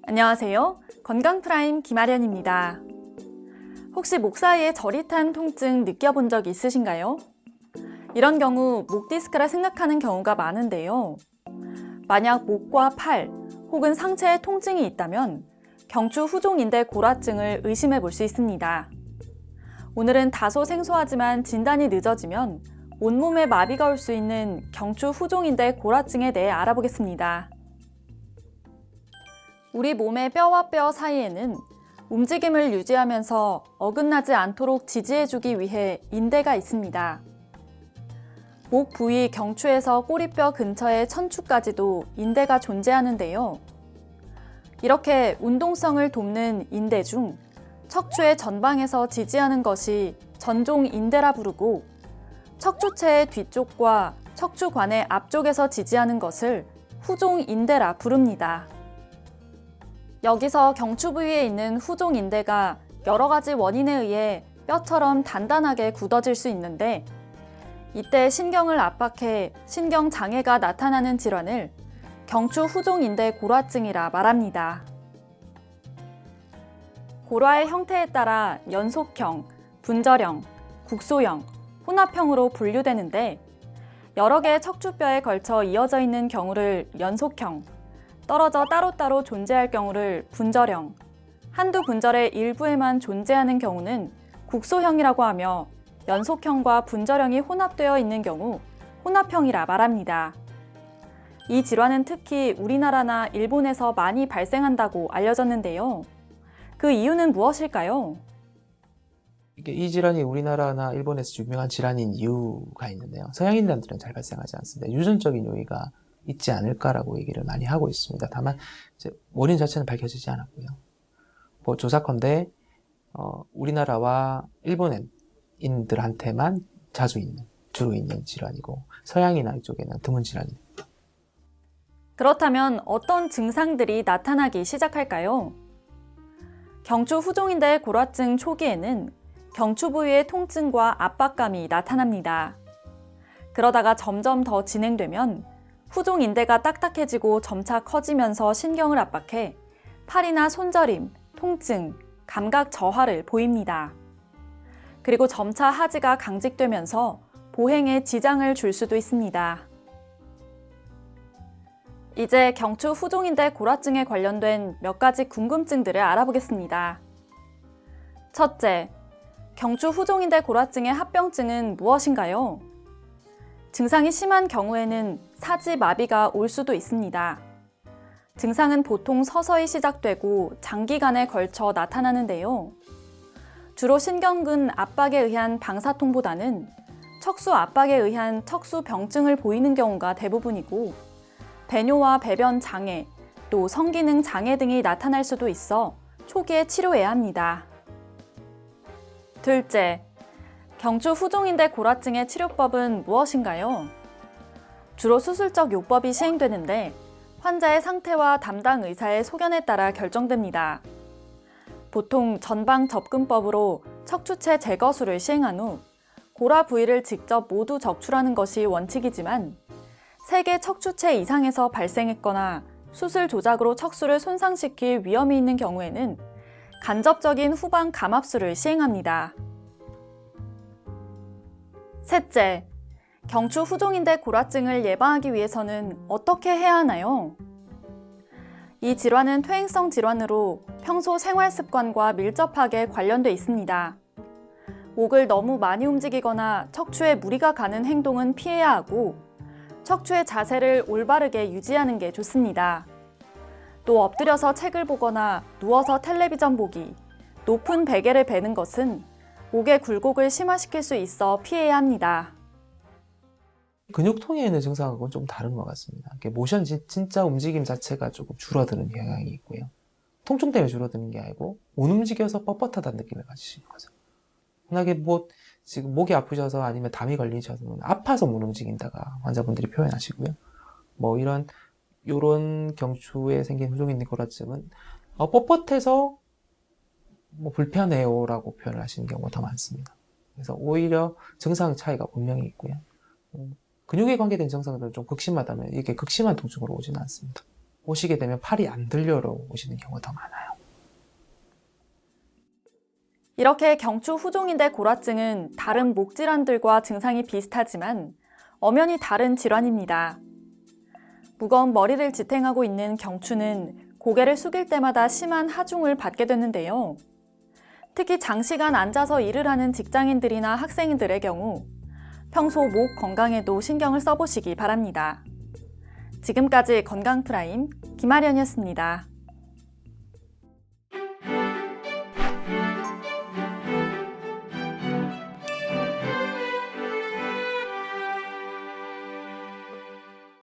안녕하세요. 건강프라임 김아련입니다. 혹시 목 사이에 저릿한 통증 느껴본 적 있으신가요? 이런 경우 목 디스크라 생각하는 경우가 많은데요. 만약 목과 팔 혹은 상체에 통증이 있다면 경추 후종인대 골화증을 의심해 볼 수 있습니다. 오늘은 다소 생소하지만 진단이 늦어지면 온몸에 마비가 올 수 있는 경추 후종인대 골화증에 대해 알아보겠습니다. 우리 몸의 뼈와 뼈 사이에는 움직임을 유지하면서 어긋나지 않도록 지지해주기 위해 인대가 있습니다. 목 부위 경추에서 꼬리뼈 근처의 천추까지도 인대가 존재하는데요. 이렇게 운동성을 돕는 인대 중 척추의 전방에서 지지하는 것이 전종인대라 부르고 척추체의 뒤쪽과 척추관의 앞쪽에서 지지하는 것을 후종인대라 부릅니다. 여기서 경추 부위에 있는 후종인대가 여러 가지 원인에 의해 뼈처럼 단단하게 굳어질 수 있는데 이때 신경을 압박해 신경장애가 나타나는 질환을 경추 후종인대 골화증이라 말합니다. 골화의 형태에 따라 연속형, 분절형, 국소형, 혼합형으로 분류되는데 여러 개의 척추뼈에 걸쳐 이어져 있는 경우를 연속형, 떨어져 따로따로 존재할 경우를 분절형, 한두 분절의 일부에만 존재하는 경우는 국소형이라고 하며 연속형과 분절형이 혼합되어 있는 경우 혼합형이라 말합니다. 이 질환은 특히 우리나라나 일본에서 많이 발생한다고 알려졌는데요. 그 이유는 무엇일까요? 이 질환이 우리나라나 일본에서 유명한 질환인 이유가 있는데요. 서양인들은 잘 발생하지 않습니다. 유전적인 요인가 있지 않을까라고 얘기를 많이 하고 있습니다. 다만 이제 원인 자체는 밝혀지지 않았고요. 조사컨대 우리나라와 일본인들한테만 주로 있는 질환이고 서양이나 이쪽에는 드문 질환입니다. 그렇다면 어떤 증상들이 나타나기 시작할까요? 경추 후종인대 골화증 초기에는 경추 부위의 통증과 압박감이 나타납니다. 그러다가 점점 더 진행되면 후종인대가 딱딱해지고 점차 커지면서 신경을 압박해 팔이나 손저림, 통증, 감각 저하를 보입니다. 그리고 점차 하지가 강직되면서 보행에 지장을 줄 수도 있습니다. 이제 경추 후종인대 골화증에 관련된 몇 가지 궁금증들을 알아보겠습니다. 첫째, 경추 후종인대 골화증의 합병증은 무엇인가요? 증상이 심한 경우에는 사지 마비가 올 수도 있습니다. 증상은 보통 서서히 시작되고 장기간에 걸쳐 나타나는데요. 주로 신경근 압박에 의한 방사통보다는 척수 압박에 의한 척수병증을 보이는 경우가 대부분이고 배뇨와 배변 장애, 또 성기능 장애 등이 나타날 수도 있어 초기에 치료해야 합니다. 둘째, 경추 후종인대 골화증의 치료법은 무엇인가요? 주로 수술적 요법이 시행되는데 환자의 상태와 담당 의사의 소견에 따라 결정됩니다. 보통 전방 접근법으로 척추체 제거술을 시행한 후 골화 부위를 직접 모두 적출하는 것이 원칙이지만 3개 척추체 이상에서 발생했거나 수술 조작으로 척수를 손상시킬 위험이 있는 경우에는 간접적인 후방 감압술을 시행합니다. 셋째, 경추 후종인대 골화증을 예방하기 위해서는 어떻게 해야 하나요? 이 질환은 퇴행성 질환으로 평소 생활 습관과 밀접하게 관련돼 있습니다. 목을 너무 많이 움직이거나 척추에 무리가 가는 행동은 피해야 하고 척추의 자세를 올바르게 유지하는 게 좋습니다. 또 엎드려서 책을 보거나 누워서 텔레비전 보기, 높은 베개를 베는 것은 목의 굴곡을 심화시킬 수 있어 피해야 합니다. 근육통에 있는 증상하고는 좀 다른 것 같습니다. 모션 진짜 움직임 자체가 조금 줄어드는 경향이 있고요. 통증 때문에 줄어드는 게 아니고 못 움직여서 뻣뻣하다는 느낌을 가지시는 거죠. 만약에 지금 목이 아프셔서 아니면 담이 걸리셔서 아파서 못 움직인다가 환자분들이 표현하시고요. 이런 경추에 생긴 후종인대 골화증은 뻣뻣해서 불편해요라고 표현을 하시는 경우가 더 많습니다. 그래서 오히려 증상 차이가 분명히 있고요. 근육에 관계된 증상들은 좀 극심하다면 이게 극심한 통증으로 오지는 않습니다. 오시게 되면 팔이 안 들려로 오시는 경우가 더 많아요. 이렇게 경추 후종인대 골화증은 다른 목 질환들과 증상이 비슷하지만 엄연히 다른 질환입니다. 무거운 머리를 지탱하고 있는 경추는 고개를 숙일 때마다 심한 하중을 받게 되는데요. 특히 장시간 앉아서 일을 하는 직장인들이나 학생들의 경우 평소 목 건강에도 신경을 써보시기 바랍니다. 지금까지 건강프라임 김아련이었습니다.